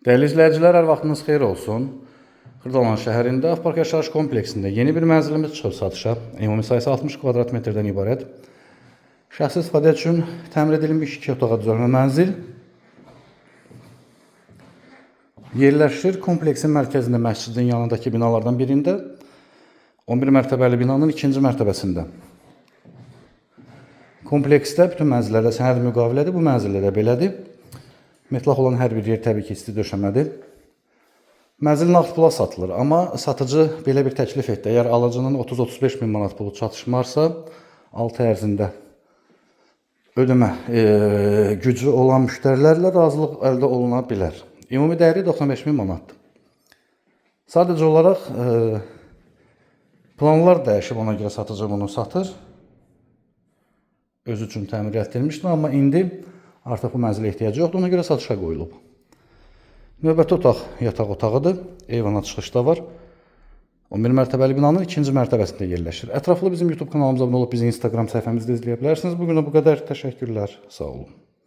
Dəyərli izləyicilər, hər vaxtınız xeyir olsun. Xırdalan şəhərində Avpark yaşayış kompleksində yeni bir mənzilimiz çıxıb satışa. Ümumi sayısı 60 kvadrat metrdən ibarət. Şəxsi istifadə üçün təmir edilmiş 2 otağa düzəlmə mənzil. Yerləşir kompleksin mərkəzində, məscidin yanındakı binalardan birində. 11 mərtəbəli binanın 2-ci mərtəbəsində. Kompleksdə bütün mənzillərdə sənəd müqavilədir. Bu mənzildə də belədir. Metlaq olan hər bir yer təbii ki, isti döşəmədir. Mənzil nağd pula satılır, amma satıcı belə bir təklif etdi. Əgər alıcının 30-35 min manat pulu çatışmarsa, 6 ay ərzində ödəmə gücü olan müştərilərlə razılıq əldə oluna bilər. Ümumi dəyəri 95 min manatdır. Sadəcə olaraq planlar dəyişib, ona görə satıcı bunu satır. Özü üçün təmir etdirilmişdir, amma indi artıq bu mənzilə ehtiyacı yoxdur, ona görə satışa qoyulub. Növbəti otaq yataq otağıdır, eyvana çıxışda var. 11 mərtəbəli binanın 2-ci mərtəbəsində yerləşir. Ətraflı bizim YouTube kanalımıza abunə olub bizi Instagram səhifəmizdə izləyə bilərsiniz. Bugün də bu qədər. Təşəkkürlər, sağ olun.